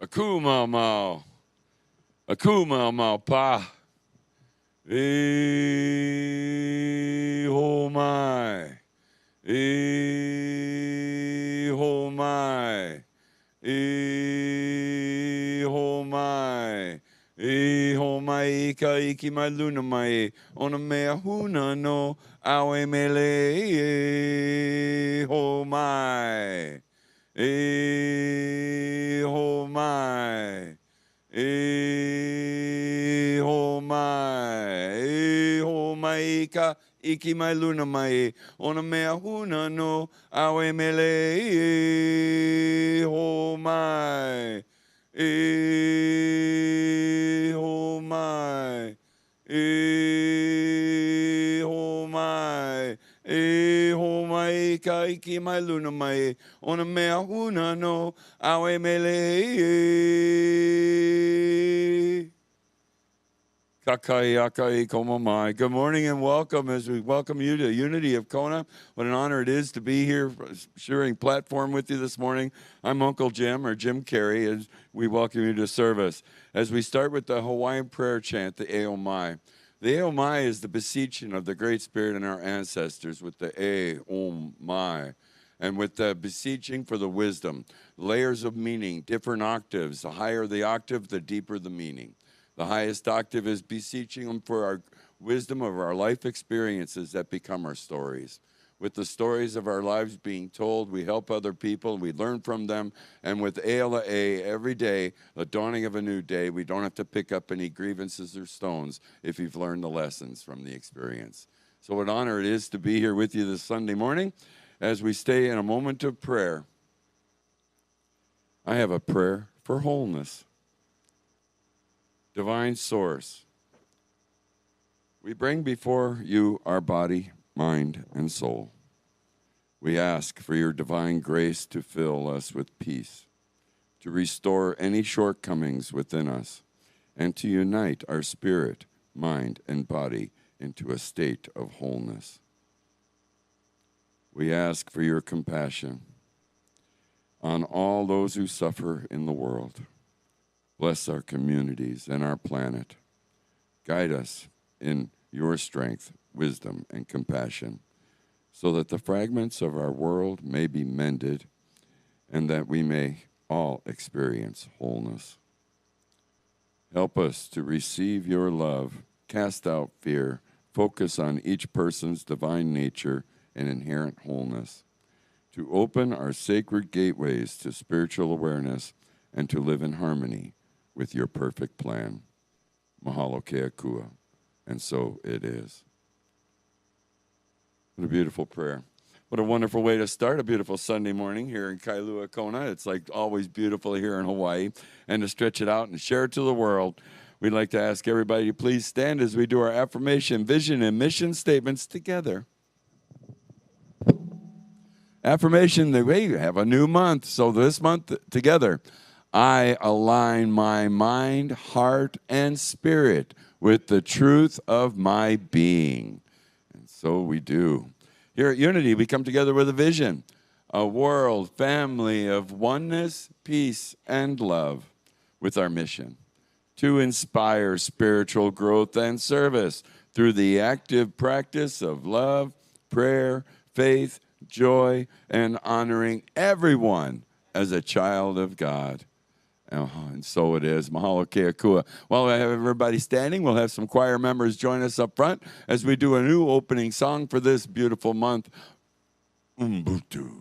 Akuma mau. Akuma mau pa. E ho mai. E ho mai. E ho mai. E ho mai ka iki mai luna mai. Ona mea huna no awe mele. E ho mai. E ho mai. E ho mai. E ho mai ka iki mai luna mai. Ona mea huna no awe mele. E ho mai. E ho my. E ho mai. E ho mai ka iki mai luna mai. Ona mea huna no awe mele. Kakai akai komamai. Good morning and welcome as we welcome you to Unity of Kona. What an honor it is to be here sharing platform with you this morning. I'm Uncle Jim, or Jim Carey, and we welcome you to service. As we start with the Hawaiian prayer chant, the E o mai. The E o mai is the beseeching of the Great Spirit and our ancestors with the E o mai. And with the beseeching for the wisdom, layers of meaning, different octaves. The higher the octave, the deeper the meaning. The highest octave is beseeching them for our wisdom of our life experiences that become our stories. With the stories of our lives being told, we help other people, we learn from them, and with Eila A, every day, the dawning of a new day, we don't have to pick up any grievances or stones if you've learned the lessons from the experience. So what honor it is to be here with you this Sunday morning as we stay in a moment of prayer. I have a prayer for wholeness. Divine Source, we bring before you our body, mind, and soul. We ask for your divine grace to fill us with peace, to restore any shortcomings within us, and to unite our spirit, mind, and body into a state of wholeness. We ask for your compassion on all those who suffer in the world. Bless our communities and our planet. Guide us in your strength, wisdom, and compassion, so that the fragments of our world may be mended and that we may all experience wholeness. Help us to receive your love, cast out fear, focus on each person's divine nature and inherent wholeness, to open our sacred gateways to spiritual awareness and to live in harmony with your perfect plan. Mahalo ke akua. And so it is. What a beautiful prayer. What a wonderful way to start a beautiful Sunday morning here in Kailua Kona. It's like always beautiful here in Hawaii. And to stretch it out and share it to the world, we'd like to ask everybody to please stand as we do our affirmation, vision, and mission statements together. Affirmation that we have a new month. So this month together, I align my mind, heart, and spirit with the truth of my being. And so we do. Here at Unity, we come together with a vision, a world family of oneness, peace, and love, with our mission to inspire spiritual growth and service through the active practice of love, prayer, faith, joy, and honoring everyone as a child of God. And so it is. Mahalo ke akua. While I have everybody standing, we'll have some choir members join us up front as we do a new opening song for this beautiful month, Ubuntu.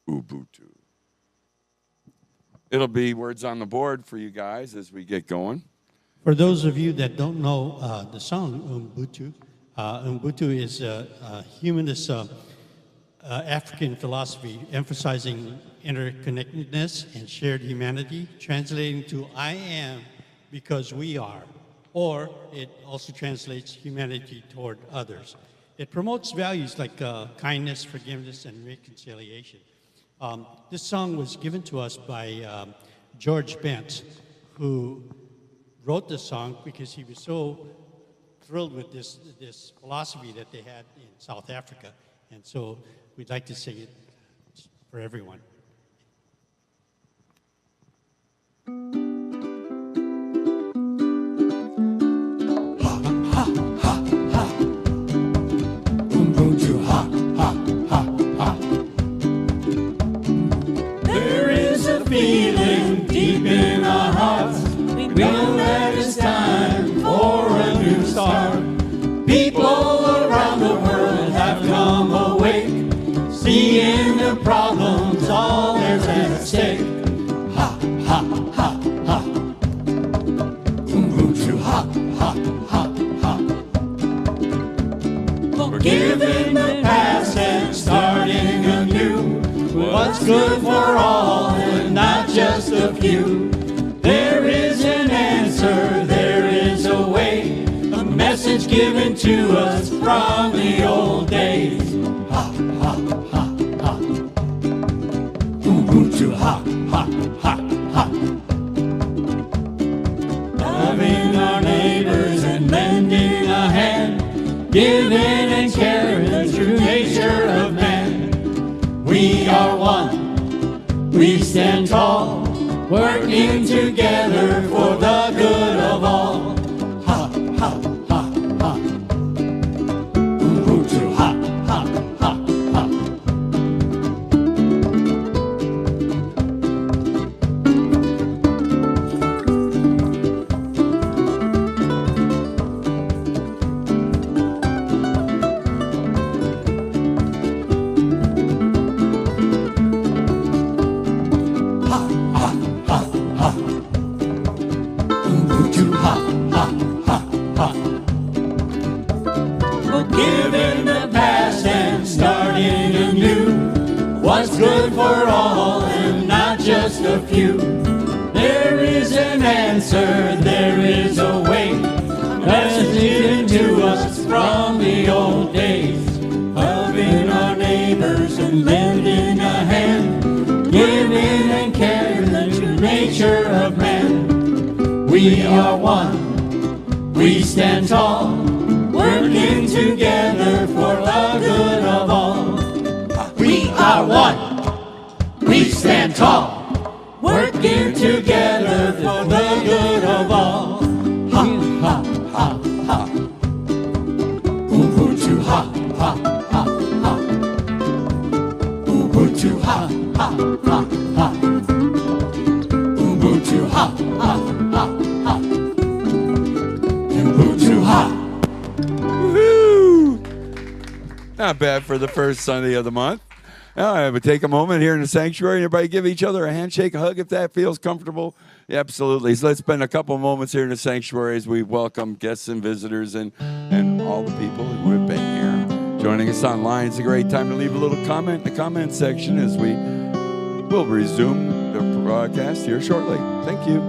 Ubuntu. It'll be words on the board for you guys as we get going. For those of you that don't know the song Ubuntu, Ubuntu is a humanist African philosophy emphasizing interconnectedness and shared humanity, translating to I am because we are, or it also translates humanity toward others. It promotes values like kindness, forgiveness, and reconciliation. This song was given to us by George Bent, who wrote this song because he was so thrilled with this philosophy that they had in South Africa. And so we'd like to sing it for everyone. There is a feeling deep in our hearts. We know that it's time for a new start. People around the world have come awake, seeing the problems all there's at stake. Ha, ha, ha, ha. Ubuntu, ha, ha, ha, ha. Forgiving the past and starting anew. What's good for all and not just a few. There is an answer to us from the old days. Ha, ha, ha, ha. Ubuntu, ha, ha, ha, ha. Loving our neighbors and lending a hand, giving and caring, the true nature of man. We are one, we stand tall, working together for the good of all. Ha, ha, ha, ha. Ubuntu, ha, ha, ha, ha. Forgiving the past and starting anew. What's good for all and not just a few. There is an answer, there is a way. That's given to us from the old days. Loving our neighbors and lending a hand, giving and caring, the true nature of man. We are one, we stand tall, working together for the good of all. We are one, we stand tall, working together for the good of all. Ha, ha, ha, ha. Ubuntu, ha, ha, ha, ha. Ubuntu, ha, ha, ha, ha. Ubuntu, ha, ha, ha, ha. Ubuntu, ha. Woo! Not bad for the first Sunday of the month. All right, but take a moment here in the sanctuary and everybody give each other a handshake, a hug if that feels comfortable. Yeah, absolutely. So let's spend a couple moments here in the sanctuary as we welcome guests and visitors and all the people who have been here. Joining us online, it's a great time to leave a little comment in the comment section as we will resume the broadcast here shortly. Thank you.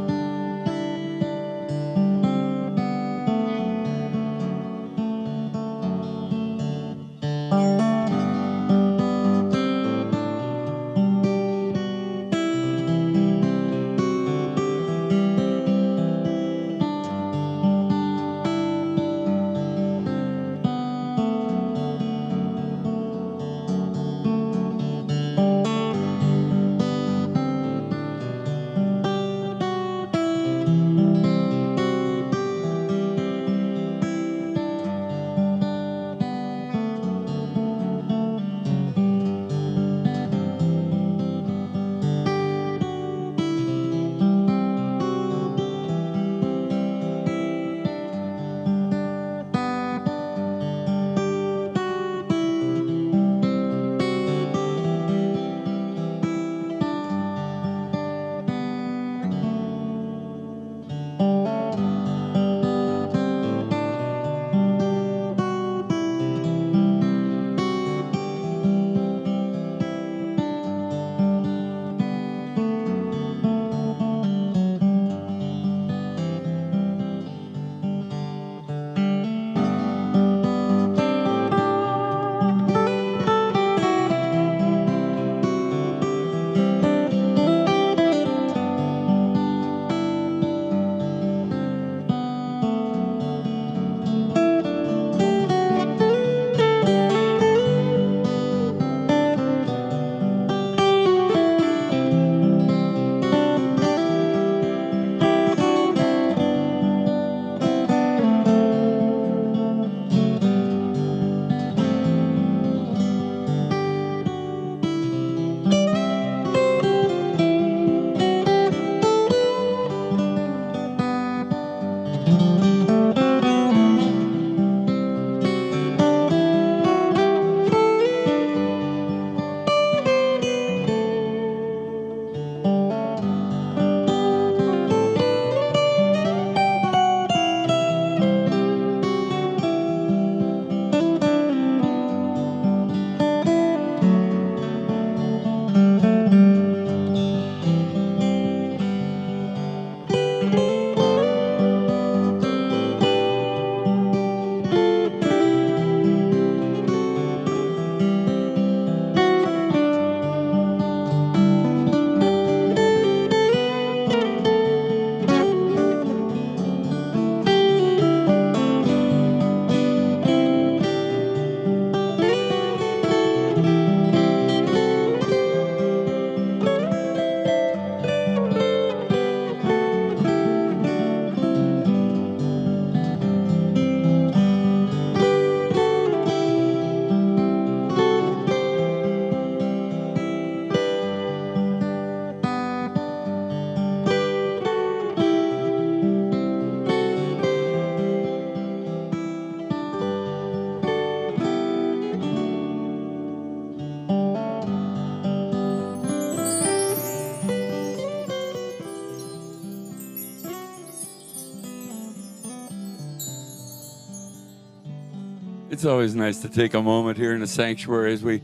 It's always nice to take a moment here in the sanctuary as we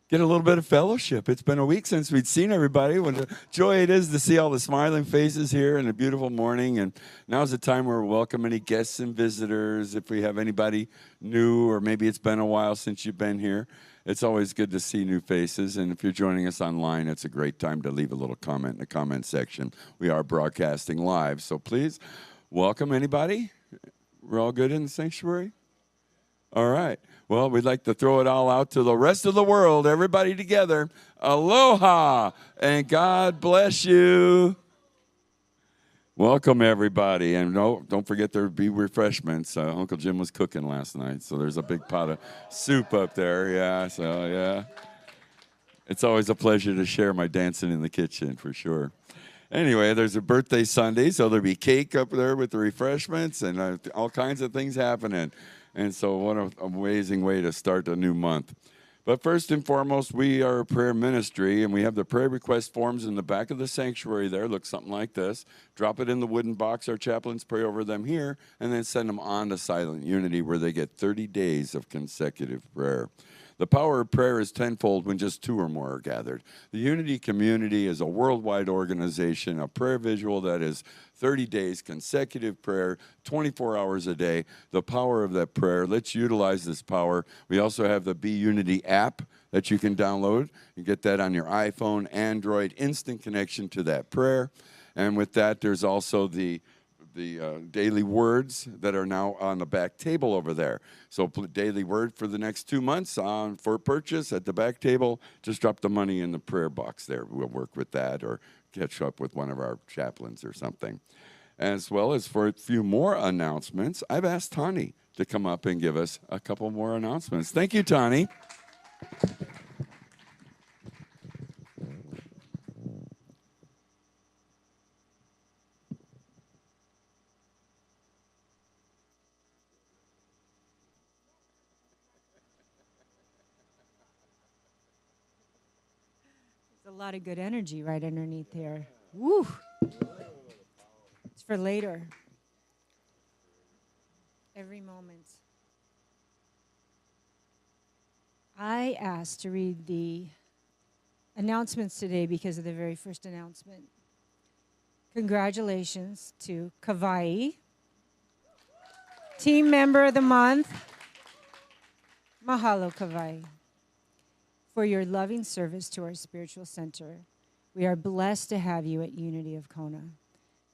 get a little bit of fellowship. It's been a week since we'd seen everybody. What a joy it is to see all the smiling faces here in a beautiful morning. And now's the time where we welcome any guests and visitors. If we have anybody new, or maybe it's been a while since you've been here, it's always good to see new faces. And if you're joining us online, it's a great time to leave a little comment in the comment section. We are broadcasting live, so please welcome anybody. We're all good in the sanctuary? All right. Well, we'd like to throw it all out to the rest of the world, everybody together. Aloha, and God bless you. Welcome, everybody. And don't forget there will be refreshments. Uncle Jim was cooking last night, so there's a big pot of soup up there. Yeah, so yeah. It's always a pleasure to share my dancing in the kitchen, for sure. Anyway, there's a birthday Sunday, so there'll be cake up there with the refreshments and all kinds of things happening. And so what an amazing way to start a new month. But first and foremost, we are a prayer ministry, and we have the prayer request forms in the back of the sanctuary there. Look something like this. Drop it in the wooden box. Our chaplains pray over them here, and then send them on to Silent Unity, where they get 30 days of consecutive prayer. The power of prayer is tenfold when just two or more are gathered. The Unity Community is a worldwide organization, a prayer visual that is 30 days consecutive prayer, 24 hours a day. The power of that prayer, let's utilize this power. We also have the Be Unity app that you can download. You get that on your iPhone, Android, instant connection to that prayer. And with that, there's also the daily words that are now on the back table over there. So daily word for the next 2 months for purchase at the back table. Just drop the money in the prayer box there. We'll work with that, or catch up with one of our chaplains or something. As well as for a few more announcements, I've asked Tani to come up and give us a couple more announcements. Thank you, Tani. A lot of good energy right underneath here. Woo! It's for later. Every moment. I asked to read the announcements today because of the very first announcement. Congratulations to Kawai, Team Member of the Month. Mahalo, Kawai, for your loving service to our spiritual center. We are blessed to have you at Unity of Kona.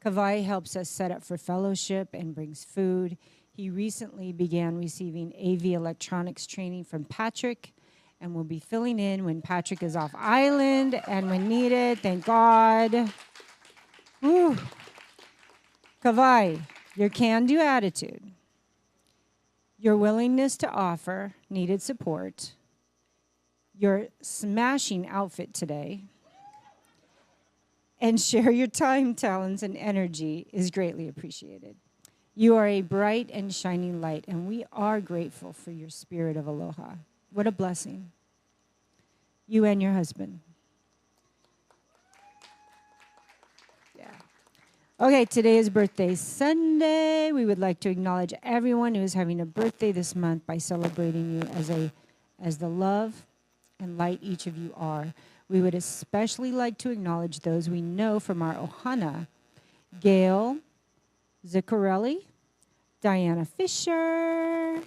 Kawai helps us set up for fellowship and brings food. He recently began receiving AV electronics training from Patrick and will be filling in when Patrick is off island and when needed. Thank God. Woo. Kawai, your can-do attitude, your willingness to offer needed support, your smashing outfit today, and share your time, talents, and energy is greatly appreciated. You are a bright and shining light, and we are grateful for your spirit of aloha. What a blessing. You and your husband. Yeah. Okay, today is birthday Sunday. We would like to acknowledge everyone who is having a birthday this month by celebrating you as the love and light each of you are. We would especially like to acknowledge those we know from our ohana: Gail Ziccarelli, Diana Fisher,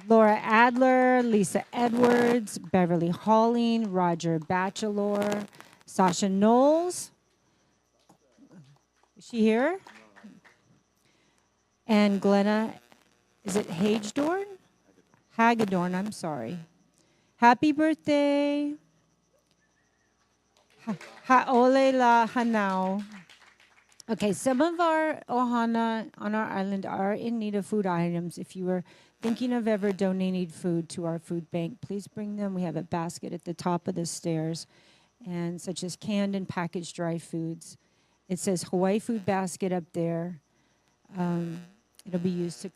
Laura Adler, Lisa Edwards, Beverly Halling, Roger Batchelor, Sasha Knowles. Is she here? And Glenna, is it Hagedorn? Hagedorn, I'm sorry. Happy birthday. Ha'ole la hanau. Okay, some of our ohana on our island are in need of food items. If you were thinking of ever donating food to our food bank, please bring them. We have a basket at the top of the stairs, and such as canned and packaged dry foods. It says Hawaii Food Basket up there. It'll be used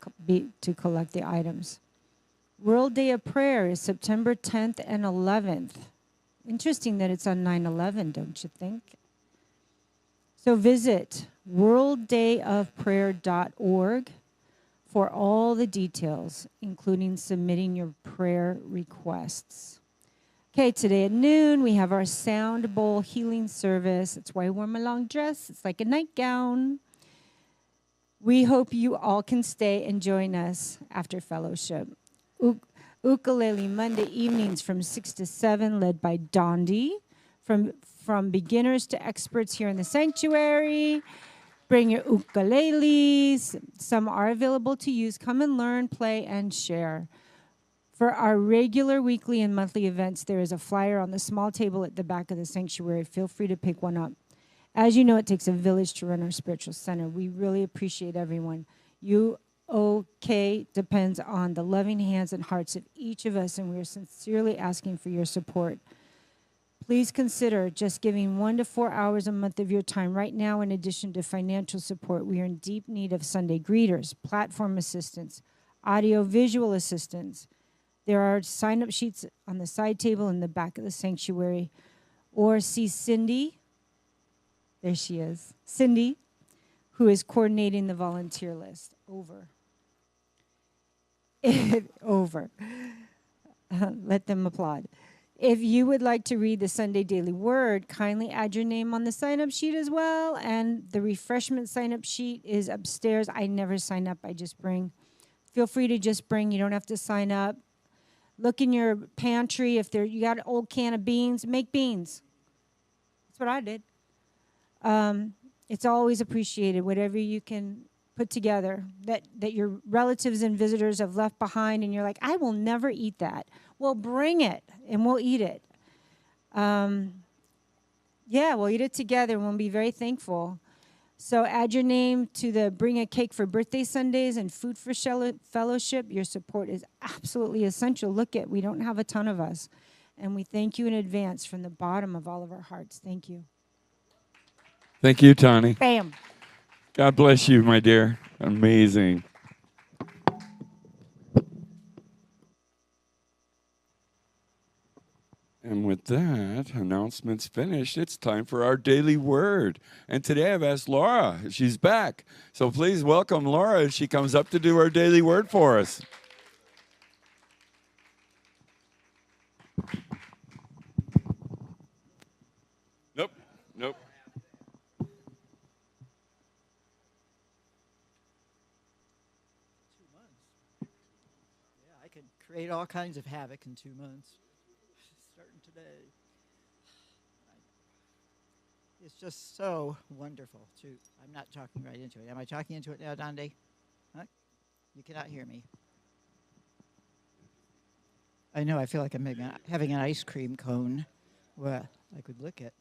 to collect the items. World Day of Prayer is September 10th and 11th. Interesting that it's on 9/11, don't you think? So visit worlddayofprayer.org for all the details, including submitting your prayer requests. Okay, today at noon, we have our sound bowl healing service. That's why I wore my long dress. It's like a nightgown. We hope you all can stay and join us after fellowship. Ukulele Monday evenings from 6 to 7, led by Dondi. From beginners to experts here in the sanctuary. Bring your ukuleles. Some are available to use. Come and learn, play, and share. For our regular weekly and monthly events, there is a flyer on the small table at the back of the sanctuary. Feel free to pick one up. As you know, it takes a village to run our spiritual center. We really appreciate everyone. UK depends on the loving hands and hearts of each of us, and we are sincerely asking for your support. Please consider just giving 1 to 4 hours a month of your time. Right now, in addition to financial support, we are in deep need of Sunday greeters, platform assistants, audio-visual assistants. There are sign-up sheets on the side table in the back of the sanctuary. Or see Cindy, there she is, Cindy, who is coordinating the volunteer list. Over. Let them applaud. If you would like to read the Sunday Daily Word, kindly add your name on the sign-up sheet as well. And the refreshment sign-up sheet is upstairs. I never sign up. I just bring. Feel free to just bring. You don't have to sign up. Look in your pantry. If you got an old can of beans, make beans. That's what I did. It's always appreciated, whatever you can put together that your relatives and visitors have left behind, and you're like, I will never eat that. Well, bring it, and we'll eat it. We'll eat it together, and we'll be very thankful. So add your name to the Bring a Cake for Birthday Sundays and Food for Fellowship. Your support is absolutely essential. We don't have a ton of us, and we thank you in advance from the bottom of all of our hearts. Thank you. Thank you, Tani. Bam. God bless you, my dear. Amazing. And with that, announcements finished, it's time for our daily word. And today I've asked Laura if she's back. So please welcome Laura as she comes up to do our daily word for us. Nope. I could create all kinds of havoc in 2 months. Starting today. It's just so wonderful to. I'm not talking right into it. Am I talking into it now, Donde? Huh? You cannot hear me. I know. I feel like I'm having an ice cream cone. Well, I could lick it.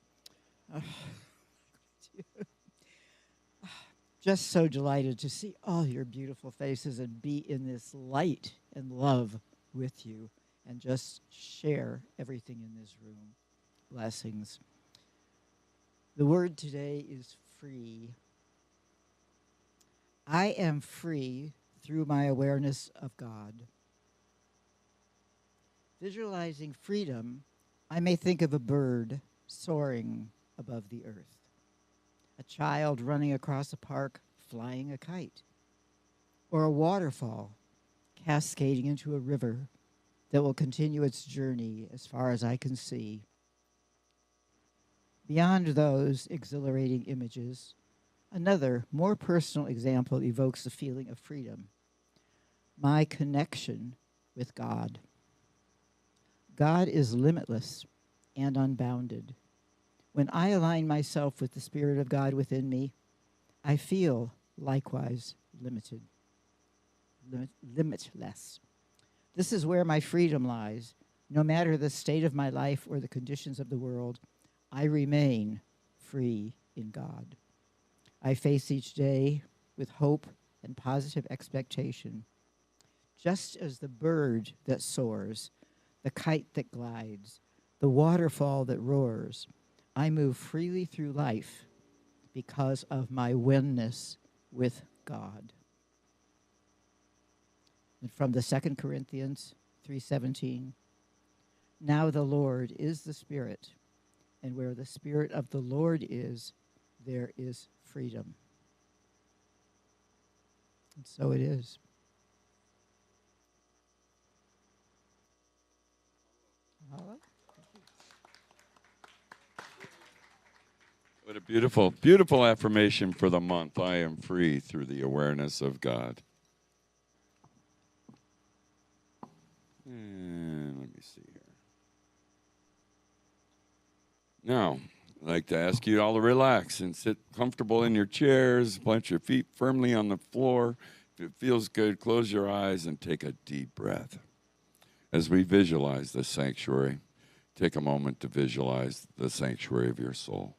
Just so delighted to see all your beautiful faces and be in this light and love with you and just share everything in this room. Blessings. The word today is free. I am free through my awareness of God. Visualizing freedom, I may think of a bird soaring above the earth, a child running across a park flying a kite, or a waterfall cascading into a river that will continue its journey as far as I can see. Beyond those exhilarating images, another, more personal example evokes the feeling of freedom: my connection with God. God is limitless and unbounded. When I align myself with the Spirit of God within me, I feel likewise limitless. This is where my freedom lies. No matter the state of my life or the conditions of the world, I remain free in God. I face each day with hope and positive expectation. Just as the bird that soars, the kite that glides, the waterfall that roars, I move freely through life because of my oneness with God. And from the 2 Corinthians 3:17, now the Lord is the Spirit, and where the Spirit of the Lord is, there is freedom. And so it is. What a beautiful, beautiful affirmation for the month. I am free through the awareness of God. And let me see here. Now, I'd like to ask you all to relax and sit comfortable in your chairs. Plant your feet firmly on the floor. If it feels good, close your eyes and take a deep breath. As we visualize the sanctuary, take a moment to visualize the sanctuary of your soul.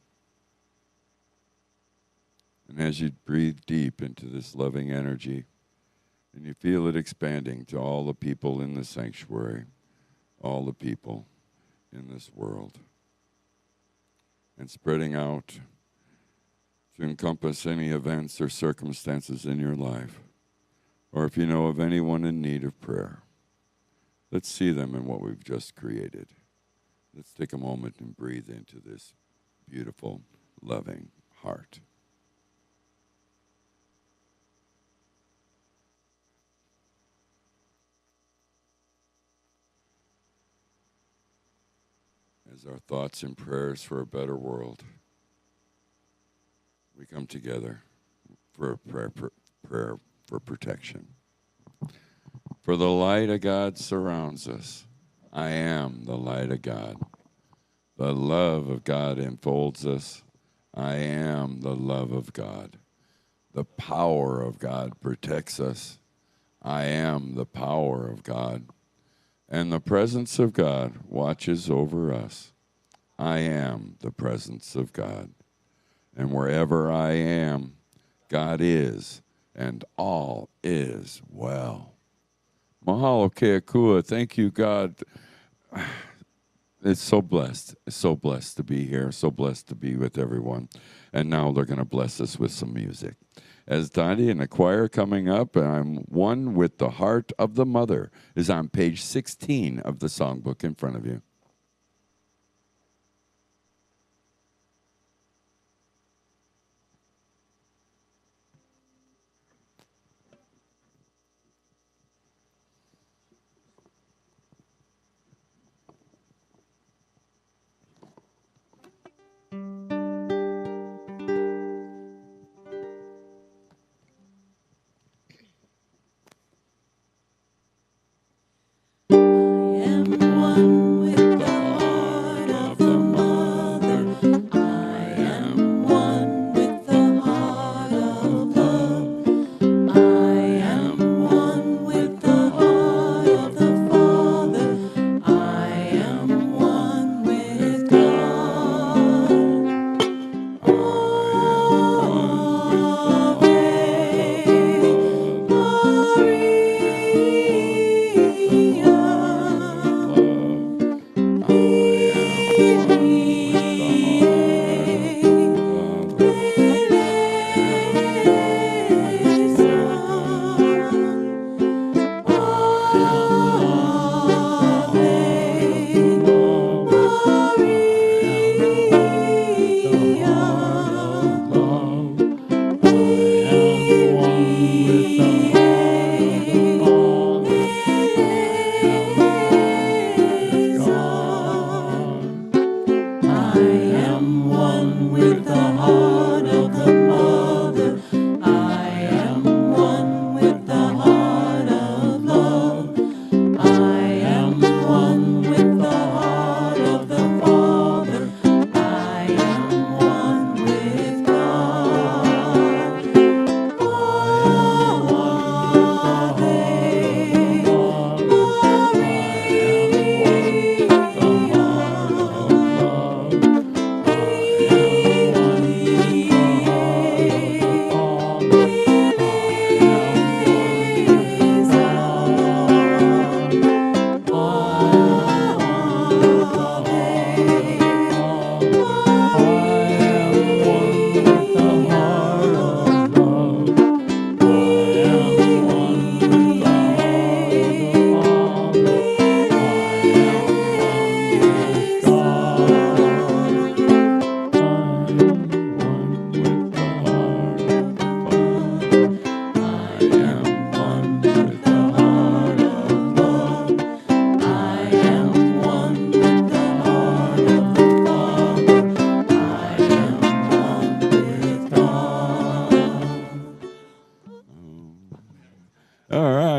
And as you breathe deep into this loving energy, and you feel it expanding to all the people in the sanctuary, all the people in this world, and spreading out to encompass any events or circumstances in your life, or if you know of anyone in need of prayer, let's see them in what we've just created. Let's take a moment and breathe into this beautiful, loving heart. As our thoughts and prayers for a better world, we come together for a prayer for protection. For the light of God surrounds us. I am the light of God. The love of God enfolds us. I am the love of God. The power of God protects us. I am the power of God. And the presence of God watches over us. I am the presence of God. And wherever I am, God is, and all is well. Mahalo keakua. Thank you, God. It's so blessed. It's so blessed to be here. So blessed to be with everyone. And now they're going to bless us with some music. As Donnie and the choir coming up, I'm One with the Heart of the Mother is on page 16 of the songbook in front of you.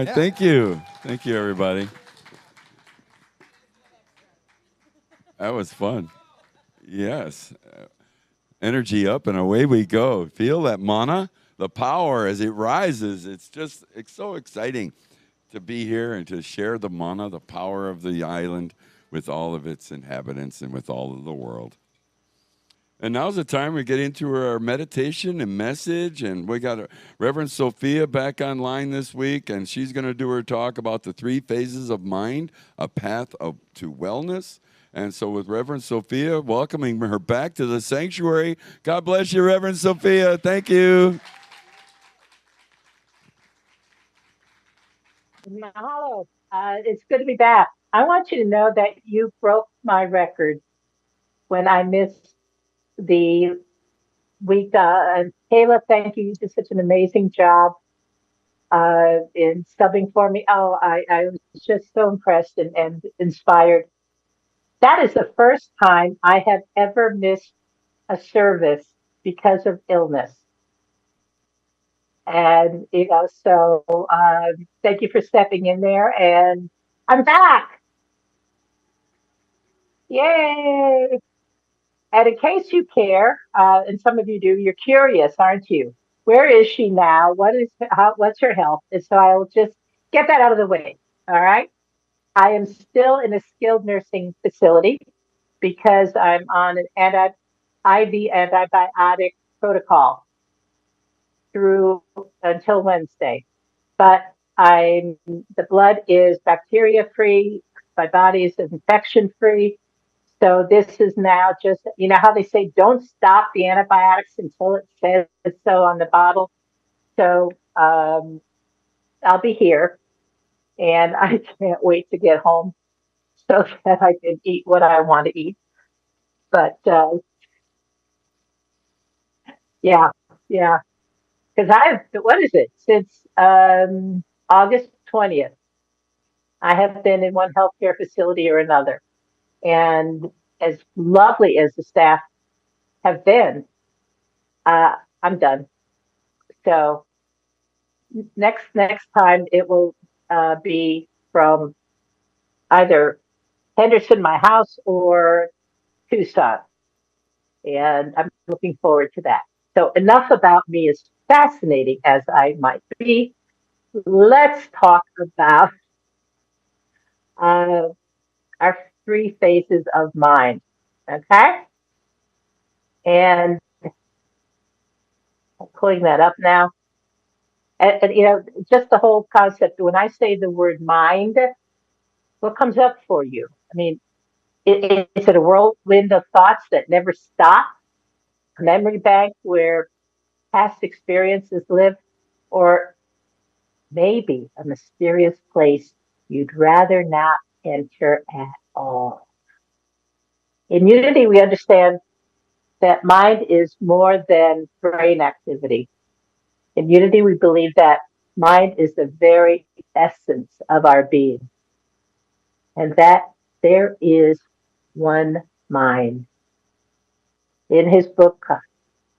right. Thank you. Thank you, everybody. That was fun. Yes. Energy up and away we go. Feel that mana, the power as it rises. It's so exciting to be here and to share the mana, the power of the island with all of its inhabitants and with all of the world. And now's the time we get into our meditation and message. And we got Reverend Sophia back online this week, and she's going to do her talk about the 3 phases of mind, a path to wellness. And so, with Reverend Sophia, welcoming her back to the sanctuary. God bless you, Reverend Sophia. Thank you. Mahalo. It's good to be back. I want you to know that you broke my record when I missed the week. And Kayla, thank you. You did such an amazing job in subbing for me. Oh, I was just so impressed and inspired. That is the first time I have ever missed a service because of illness. And, so thank you for stepping in there. And I'm back. Yay. And in case you care, and some of you do, you're curious, aren't you? Where is she now? What's her health? And so I'll just get that out of the way. All right. I am still in a skilled nursing facility because I'm on an IV antibiotic protocol through until Wednesday. But the blood is bacteria free, my body is infection free. So this is now just, how they say, don't stop the antibiotics until it says so on the bottle. So I'll be here, and I can't wait to get home so that I can eat what I want to eat. But yeah, yeah, because what is it? Since August 20th, I have been in one healthcare facility or another. And as lovely as the staff have been, I'm done. So next time it will be from either Henderson, my house, or Tucson, and I'm looking forward to that. So enough about me, as fascinating as I might be. Let's talk about uh, our 3 phases of mind. Okay, and I'm pulling that up now. And just the whole concept. When I say the word mind, what comes up for you? I mean, is it a whirlwind of thoughts that never stop? A memory bank where past experiences live? Or maybe a mysterious place you'd rather not enter at all? In Unity, we understand that mind is more than brain activity. In Unity, we believe that mind is the very essence of our being, and that there is one mind. In his book,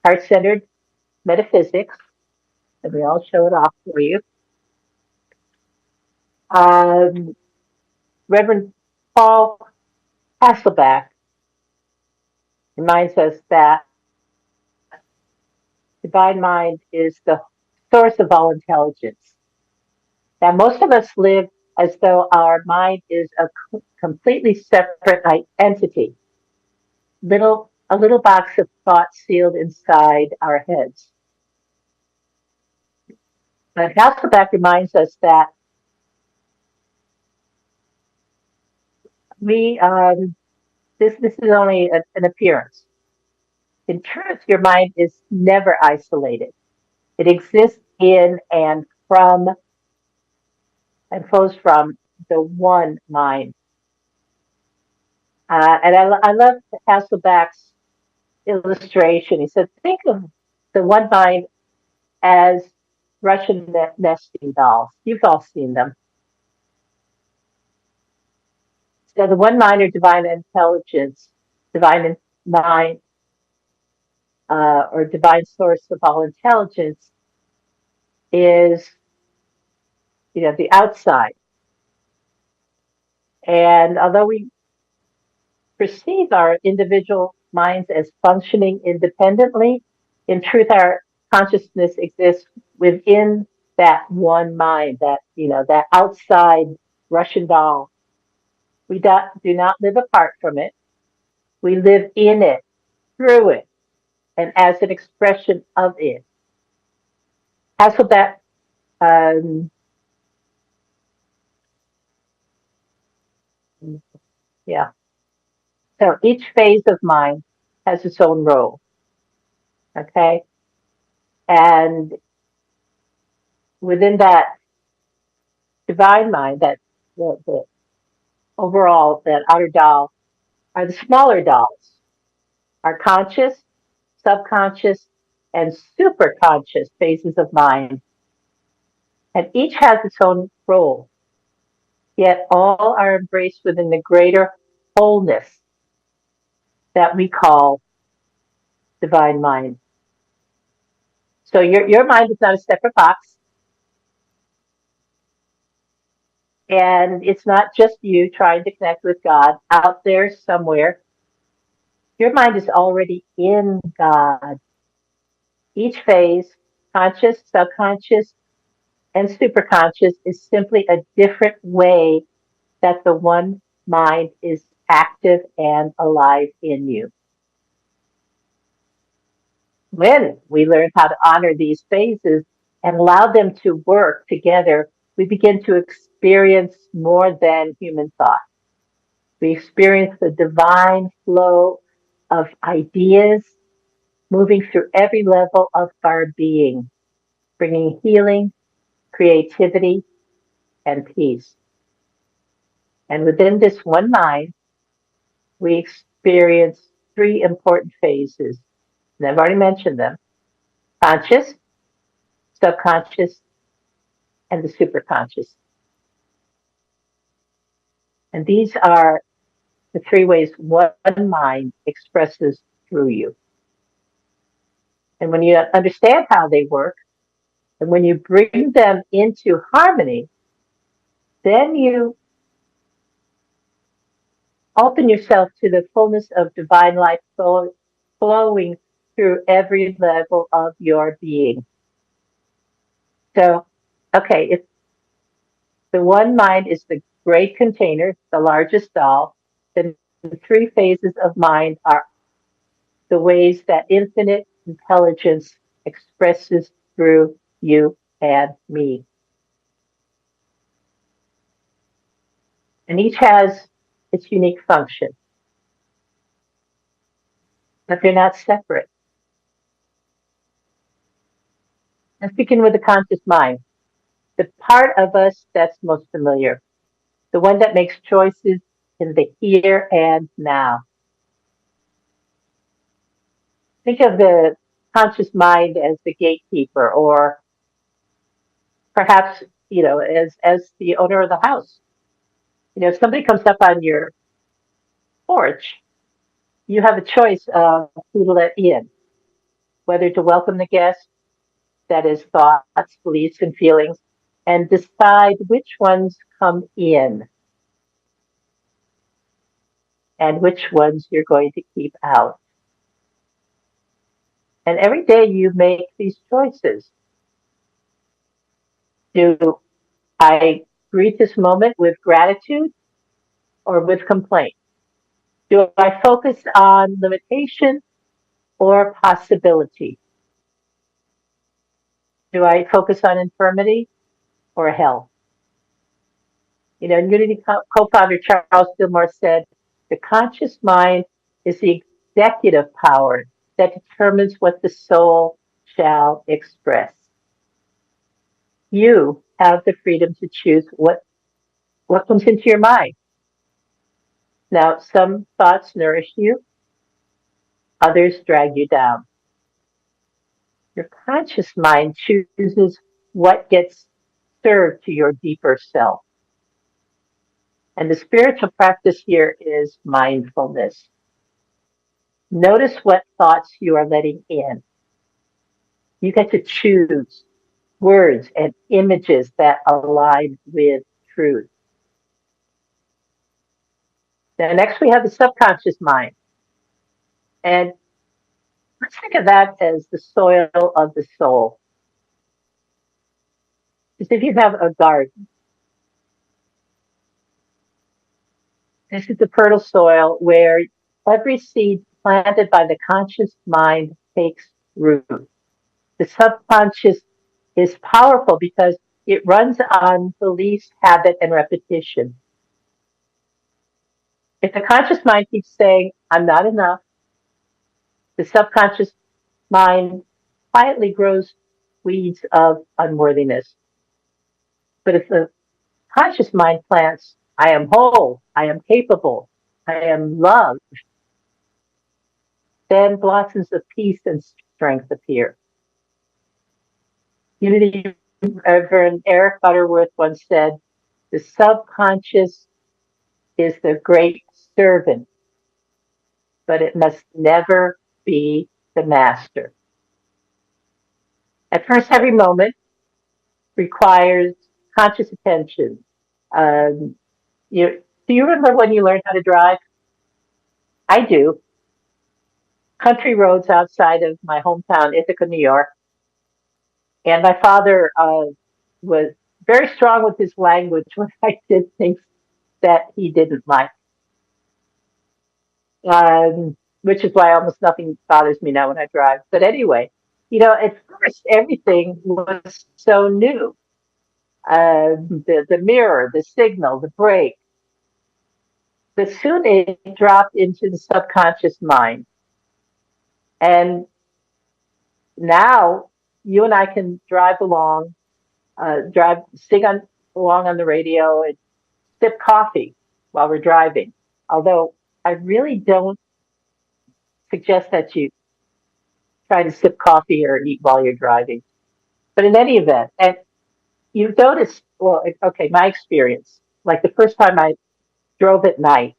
Heart Centered Metaphysics, and we all show it off for you, um, Reverend Paul Hasselback reminds us that divine mind is the source of all intelligence. That most of us live as though our mind is a completely separate entity, a little box of thoughts sealed inside our heads. But Hasselbeck reminds us that this is only an appearance. In truth, your mind is never isolated. It exists in and from and flows from the one mind. And I love Hasselbeck's illustration. He said, think of the one mind as Russian nesting dolls. You've all seen them. So the one mind or divine intelligence, divine mind, or divine source of all intelligence is the outside. And although we perceive our individual minds as functioning independently, in truth, our consciousness exists within that one mind, that outside Russian doll. We do not live apart from it. We live in it, through it, and as an expression of it. Hasselbeck, yeah. So each phase of mind has its own role, okay? And within that divine mind, the overall, that outer doll, are the smaller dolls, our conscious, subconscious, and superconscious phases of mind. And each has its own role, yet all are embraced within the greater wholeness that we call divine mind. So your mind is not a separate box, and it's not just you trying to connect with God out there somewhere. Your mind is already in God. Each phase, conscious, subconscious, and superconscious, is simply a different way that the one mind is active and alive in you. When we learn how to honor these phases and allow them to work together, we begin to experience more than human thought. We experience the divine flow of ideas moving through every level of our being, bringing healing, creativity, and peace. And within this one mind, we experience three important phases. And I've already mentioned them: conscious, subconscious, and the superconscious. And these are the three ways one mind expresses through you. And when you understand how they work, and when you bring them into harmony, then you open yourself to the fullness of divine life flowing through every level of your being. So, okay, if the one mind is the great container, the largest doll, then the three phases of mind are the ways that infinite intelligence expresses through you and me. And each has its unique function, but they're not separate. Let's begin with the conscious mind, the part of us that's most familiar, the one that makes choices in the here and now. Think of the conscious mind as the gatekeeper, or perhaps, as the owner of the house. If somebody comes up on your porch, you have a choice of who to let in, whether to welcome the guest, that is thoughts, beliefs, and feelings, and decide which ones come in and which ones you're going to keep out. And every day you make these choices. Do I greet this moment with gratitude or with complaint? Do I focus on limitation or possibility? Do I focus on infirmity or health? Unity co-founder Charles Fillmore said, the conscious mind is the executive power that determines what the soul shall express. You have the freedom to choose what comes into your mind. Now, some thoughts nourish you, others drag you down. Your conscious mind chooses what gets served to your deeper self. And the spiritual practice here is mindfulness. Notice what thoughts you are letting in. You get to choose words and images that align with truth. Now, next we have the subconscious mind. And let's think of that as the soil of the soul. Just if you have a garden, this is the fertile soil where every seed planted by the conscious mind takes root. The subconscious is powerful because it runs on beliefs, habit, and repetition. If the conscious mind keeps saying, I'm not enough, the subconscious mind quietly grows weeds of unworthiness. But if the conscious mind plants, I am whole, I am capable, I am loved, then blossoms of peace and strength appear. Unity Reverend Eric Butterworth once said, the subconscious is the great servant, but it must never be the master. At first, every moment requires conscious attention. Um, do you remember when you learned how to drive? I do. Country roads outside of my hometown, Ithaca, New York. And my father was very strong with his language when I did things that he didn't like, which is why almost nothing bothers me now when I drive. But anyway, at first everything was so new. The mirror, the signal, the brake. But soon it dropped into the subconscious mind. And now you and I can drive along, along on the radio and sip coffee while we're driving. Although I really don't suggest that you try to sip coffee or eat while you're driving. But in any event, and you've noticed, well, okay, my experience, like the first time I drove at night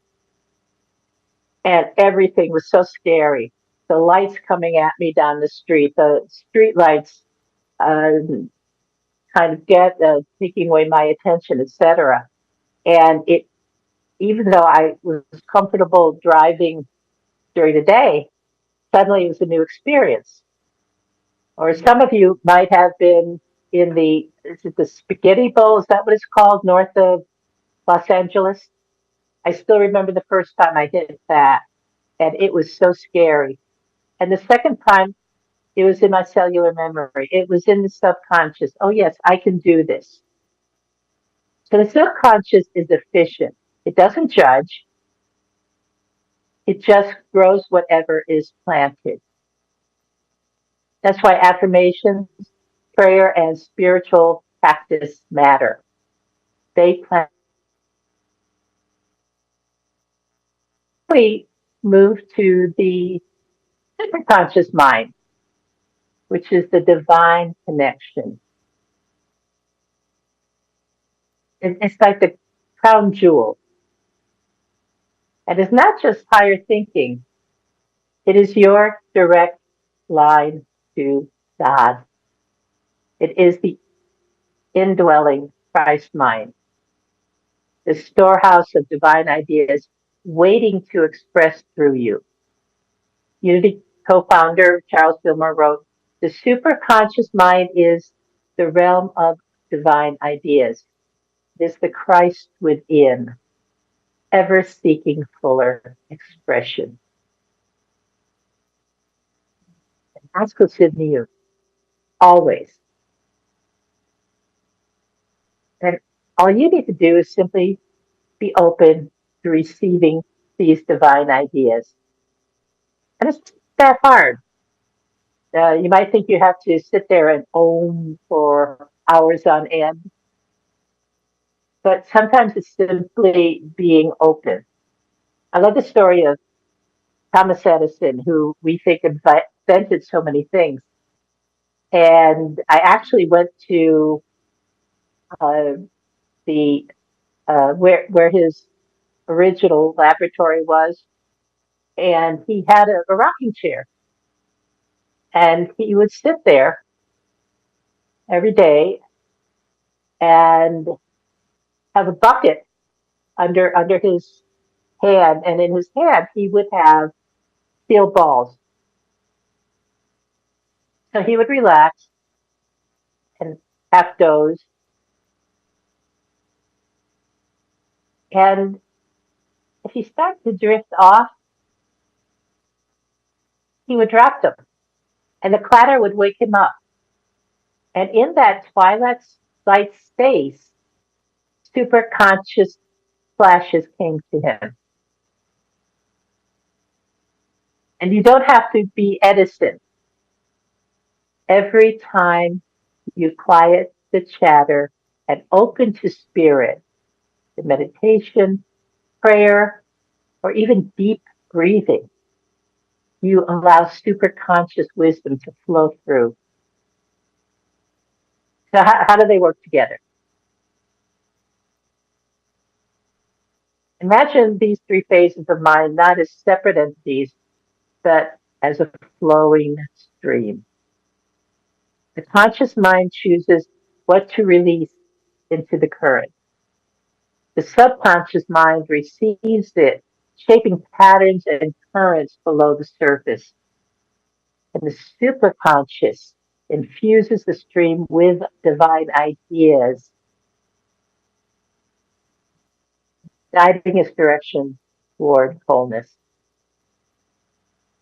and everything was so scary. The lights coming at me down the street, the street lights kind of taking away my attention, etc. And even though I was comfortable driving during the day, suddenly it was a new experience. Or some of you might have been is it the Spaghetti Bowl? Is that what it's called, north of Los Angeles? I still remember the first time I hit that, and it was so scary. And the second time, it was in my cellular memory. It was in the subconscious. Oh, yes, I can do this. So the subconscious is efficient. It doesn't judge. It just grows whatever is planted. That's why affirmations, prayer, and spiritual practice matter. They plant. We move to the superconscious mind, which is the divine connection. It's like the crown jewel. And it's not just higher thinking, it is your direct line to God. It is the indwelling Christ mind, the storehouse of divine ideas waiting to express through you. Unity co-founder Charles Fillmore wrote, the superconscious mind is the realm of divine ideas. It is the Christ within, ever seeking fuller expression. And that's what's in you, always. And all you need to do is simply be open to receiving these divine ideas. And it's not that hard. You might think you have to sit there and om for hours on end, but sometimes it's simply being open. I love the story of Thomas Edison, who we think invented so many things. And I actually went to the where his original laboratory was, and he had a rocking chair, and he would sit there every day and have a bucket under his hand, and in his hand he would have steel balls. So he would relax and half doze, and if he started to drift off, he would drop them, and the clatter would wake him up. And in that twilight light space, superconscious flashes came to him. And you don't have to be Edison. Every time you quiet the chatter and open to spirit, the meditation, prayer, or even deep breathing, you allow superconscious wisdom to flow through. So how do they work together? Imagine these three phases of mind not as separate entities, but as a flowing stream. The conscious mind chooses what to release into the current. The subconscious mind receives it, shaping patterns and currents below the surface. And the superconscious infuses the stream with divine ideas, guiding its direction toward wholeness.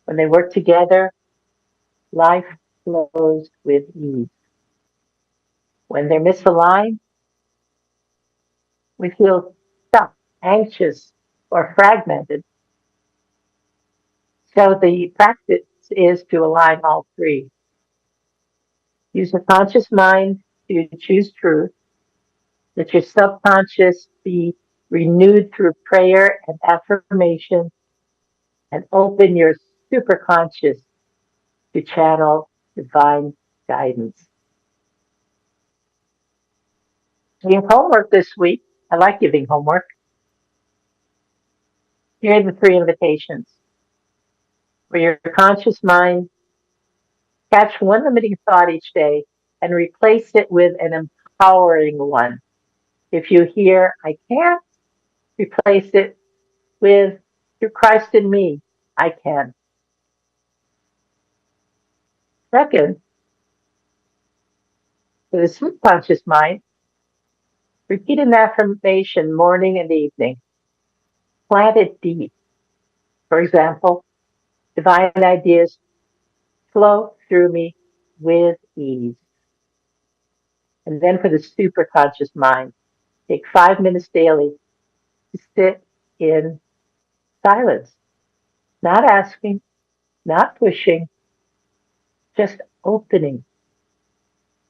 When they work together, life flows with ease. When they're misaligned, we feel stuck, anxious, or fragmented. So the practice is to align all three. Use a conscious mind to choose truth. Let your subconscious be renewed through prayer and affirmation, and open your superconscious to channel divine guidance. We have homework this week. I like giving homework. Here are the three invitations. For your conscious mind, catch one limiting thought each day and replace it with an empowering one. If you hear, I can't, replace it with, through Christ in me, I can. Second, for the subconscious mind, repeat an affirmation morning and evening. Plant it deep. For example, divine ideas flow through me with ease. And then for the superconscious mind, take 5 minutes daily to sit in silence, not asking, not pushing, just opening.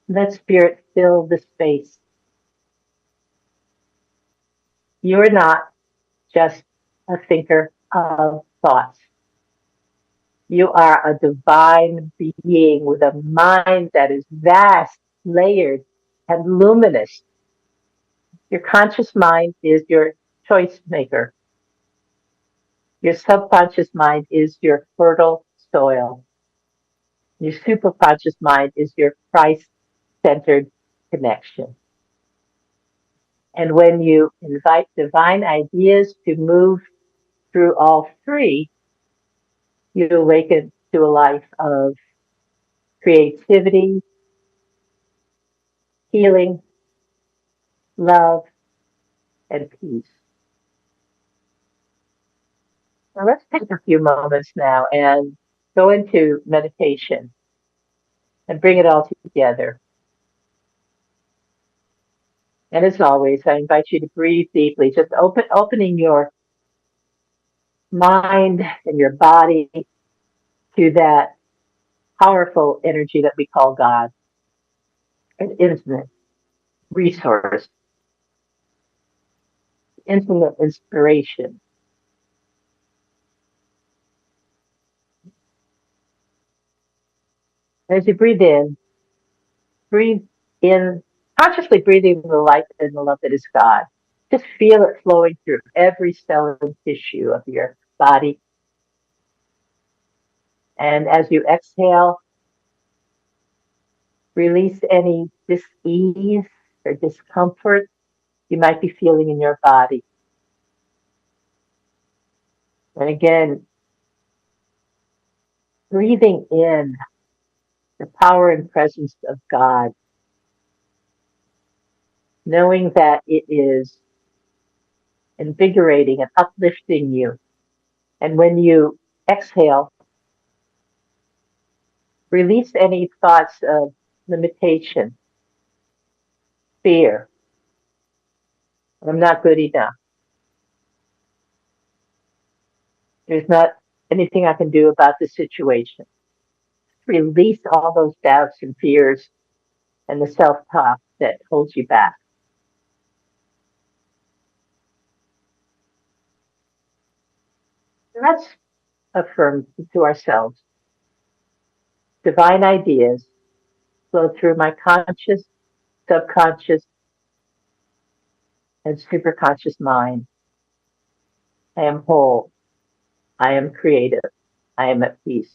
Let spirit fill the space. You're not just a thinker of thoughts. You are a divine being with a mind that is vast, layered, and luminous. Your conscious mind is your choice maker. Your subconscious mind is your fertile soil. Your superconscious mind is your Christ-centered connection. And when you invite divine ideas to move through all three, you awaken to a life of creativity, healing, love, and peace. Now let's take a few moments now and go into meditation and bring it all together. And as always, I invite you to breathe deeply, just opening your mind and your body to that powerful energy that we call God, an infinite resource, infinite inspiration. As you breathe in, consciously breathing the light and the love that is God. Just feel it flowing through every cell and tissue of your body. And as you exhale, release any dis-ease or discomfort you might be feeling in your body. And again, breathing in the power and presence of God, knowing that it is invigorating and uplifting you. And when you exhale, release any thoughts of limitation, fear. I'm not good enough. There's not anything I can do about the situation. Release all those doubts and fears and the self-talk that holds you back. Let's affirm to ourselves, divine ideas flow through my conscious, subconscious, and superconscious mind. I am whole. I am creative. I am at peace.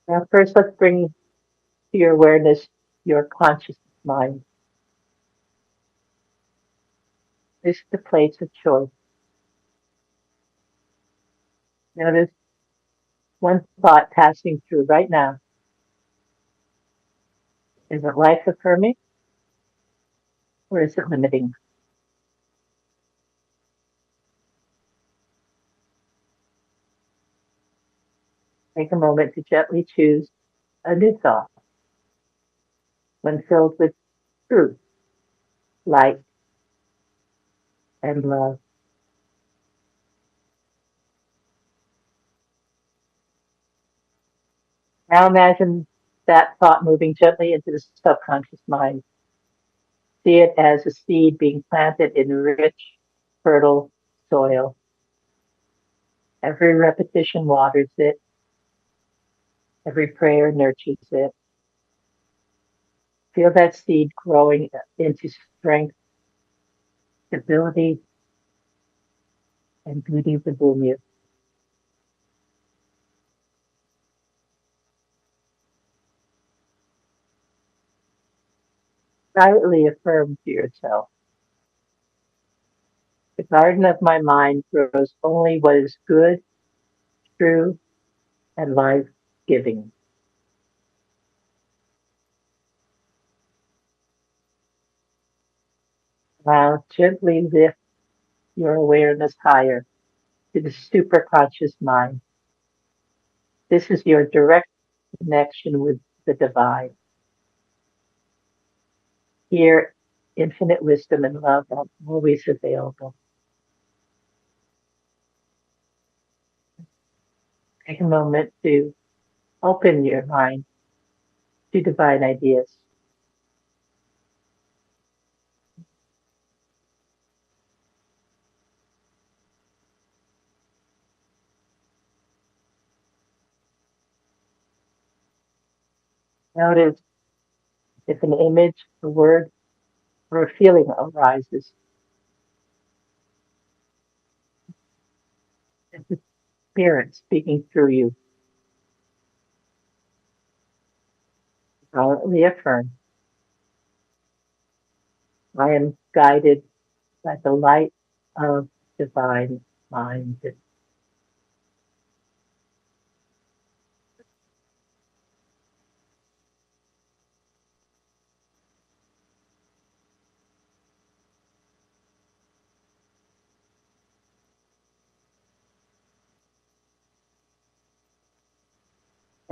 Now, first, let's bring to your awareness your conscious mind. This is the place of choice. Notice one thought passing through right now. Is it life affirming or is it limiting? Take a moment to gently choose a new thought, one filled with truth, light, and love. Now imagine that thought moving gently into the subconscious mind. See it as a seed being planted in rich, fertile soil. Every repetition waters it. Every prayer nurtures it. Feel that seed growing into strength, stability, and beauty within you. Silently affirm to yourself, the garden of my mind grows only what is good, true, and life-giving. Now gently lift your awareness higher to the superconscious mind. This is your direct connection with the divine. Here, infinite wisdom and love are always available. Take a moment to open your mind to divine ideas. Notice if an image, a word, or a feeling arises. It's the spirit speaking through you. Silently affirm, I am guided by the light of divine mind.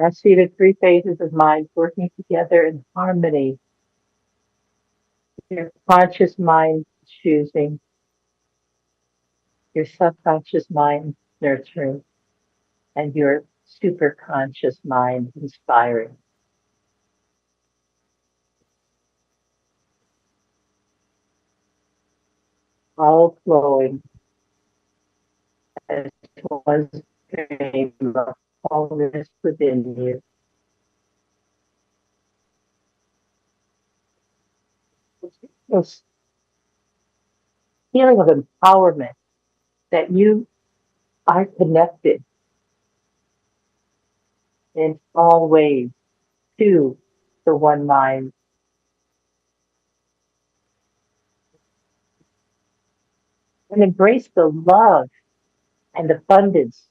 I see the three phases of mind working together in harmony. Your conscious mind choosing, your subconscious mind nurturing, and your superconscious mind inspiring. All flowing as one stream of wholeness within you. Yes. feeling of empowerment that you are connected in all ways to the one mind. And embrace the love and abundance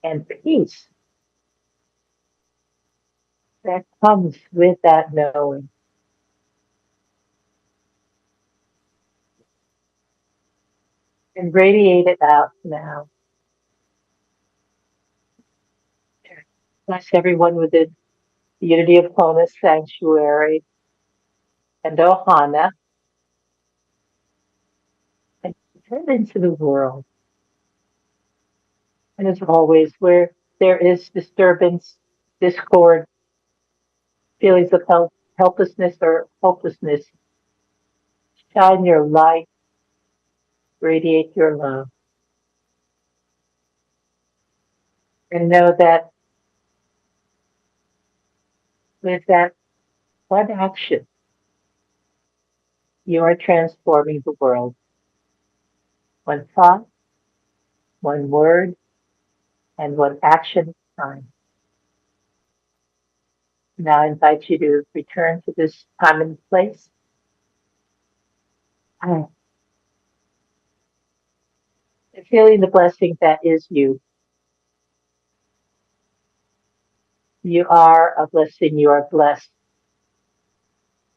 and peace that comes with that knowing. And radiate it out now. Bless everyone within the Unity of Wholeness Sanctuary and Ohana, and turn into the world. And as always, where there is disturbance, discord, feelings of helplessness or hopelessness, shine your light, radiate your love. And know that with that one action, you are transforming the world. One thought, one word, and one action at a time. Now I invite you to return to this time and place. And feeling the blessing that is you. You are a blessing. You are blessed.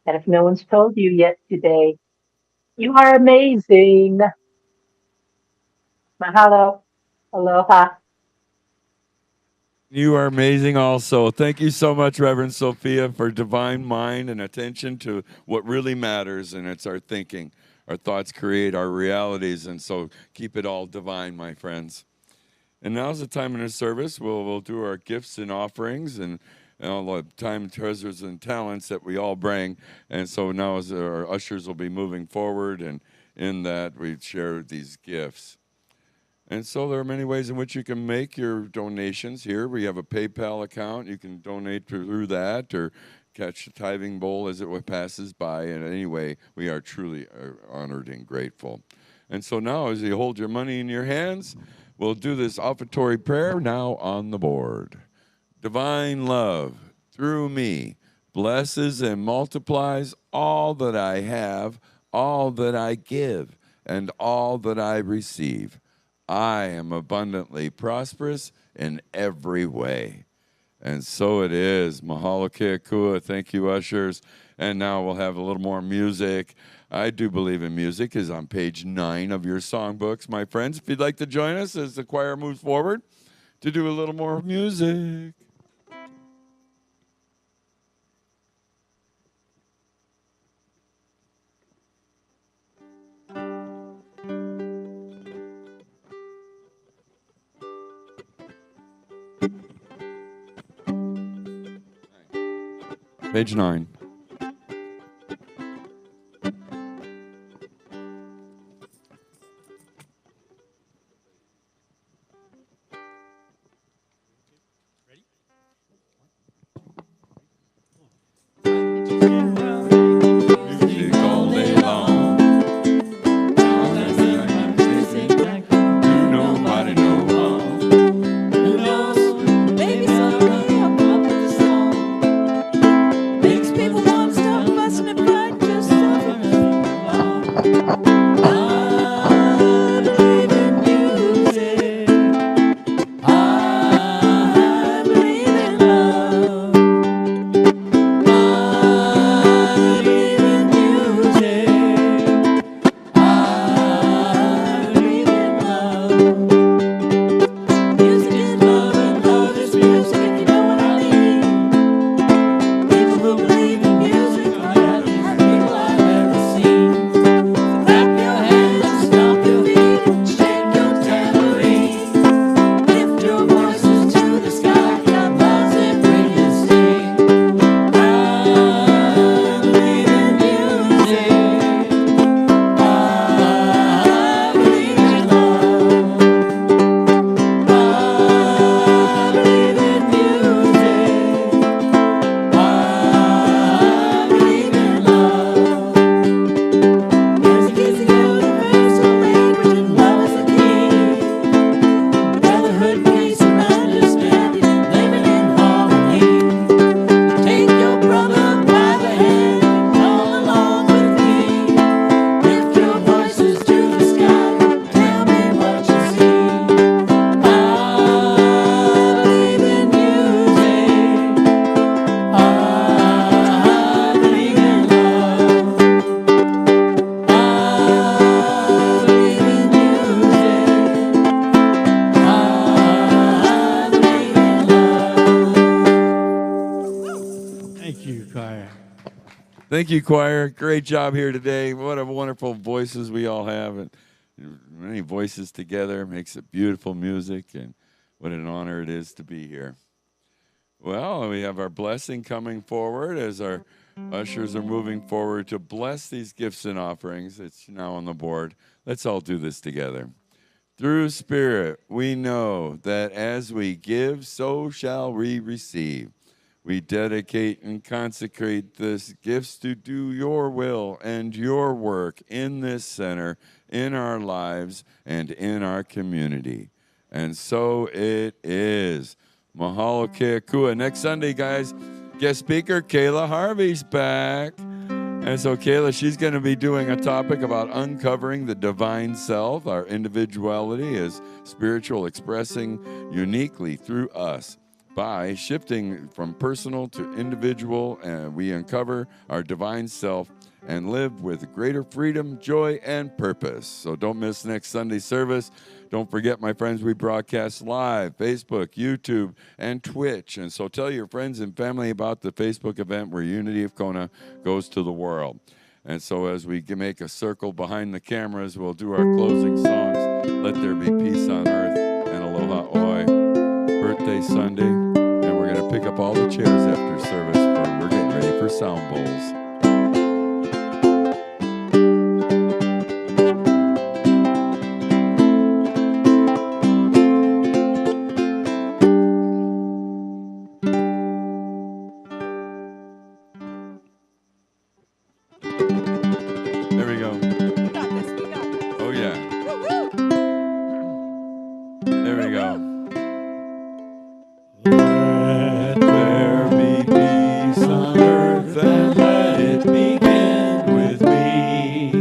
And if no one's told you yet today, you are amazing. Mahalo. Aloha. You are amazing also. Thank you so much, Reverend Sophia, for divine mind and attention to what really matters, and it's our thinking. Our thoughts create our realities, and so keep it all divine, my friends. And now's the time in the service. We'll do our gifts and offerings and all the time, treasures, and talents that we all bring. And so now as our ushers will be moving forward, and in that we share these gifts. And so there are many ways in which you can make your donations here. We have a PayPal account. You can donate through that or catch the tithing bowl as it passes by. And anyway, we are truly honored and grateful. And so now as you hold your money in your hands, we'll do this offertory prayer now on the board. Divine love through me blesses and multiplies all that I have, all that I give, and all that I receive. I am abundantly prosperous in every way. And so it is. Mahalo keakua. Thank you, ushers. And now we'll have a little more music. I do believe in music is on page 9 of your songbooks, my friends. If you'd like to join us as the choir moves forward to do a little more music. Page 9. Music all day long. Do nobody know. Who knows? Maybe someday I'll pop up the song. Makes people Thank you, choir. Great job here today. What a wonderful voices we all have. And many voices together makes it beautiful music, and what an honor it is to be here. Well, we have our blessing coming forward as our ushers are moving forward to bless these gifts and offerings. It's now on the board. Let's all do this together. Through Spirit, we know that as we give, so shall we receive. We dedicate and consecrate these gifts to do your will and your work in this center, in our lives, and in our community. And so it is. Mahalo Keakua. Next Sunday, guys, guest speaker Kayla Harvey's back. And so Kayla, she's going to be doing a topic about uncovering the divine self, our individuality as spiritual, expressing uniquely through us. By shifting from personal to individual, and we uncover our divine self and live with greater freedom, joy, and purpose. So don't miss next Sunday service. Don't forget, my friends, we broadcast live, Facebook, YouTube, and Twitch. And so tell your friends and family about the Facebook event where Unity of Kona goes to the world. And so as we make a circle behind the cameras, we'll do our closing songs, Let There Be Peace on Earth and Aloha Oi. Birthday Sunday, and we're going to pick up all the chairs after service. We're getting ready for sound bowls. There we go. We got this. Oh, yeah. Woo-hoo. There we go. Let there be peace on earth, and let it begin with me.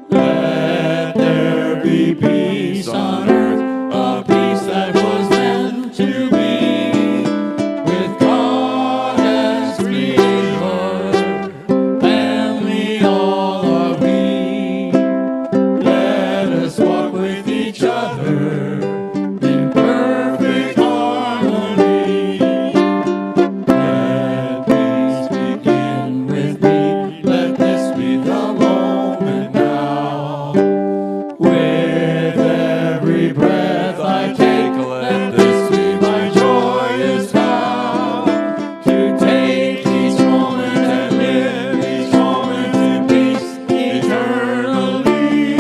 Let there be peace on earth, a peace that was meant to be, with God as creator, family all are we. Let us walk with each other in perfect harmony. Let peace begin with me. Let this be the moment now. With every breath I take, let this be my joyous vow. To take each moment and live each moment in peace eternally.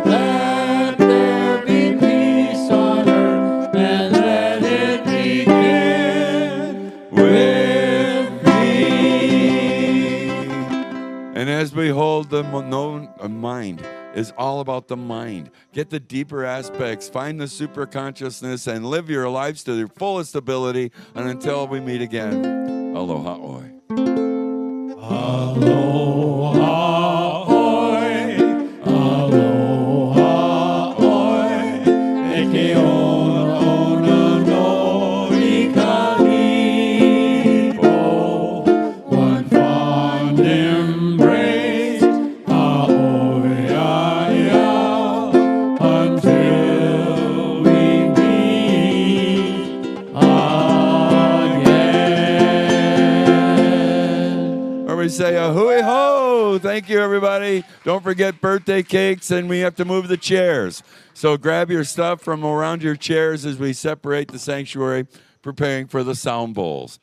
Let there be peace on earth, and let it begin with me. And as we hold the known mind is all about the mind. Get the deeper aspects, find the super consciousness, and live your lives to their fullest ability. And until we meet again, aloha oi. Aloha oi, aloha oi, eke ona ona no ikalipo, one fond embrace, aoi aia, until we meet again. Or we say a hui ho. Thank you, everybody. Don't forget birthday cakes, and we have to move the chairs. So grab your stuff from around your chairs as we separate the sanctuary, preparing for the sound bowls.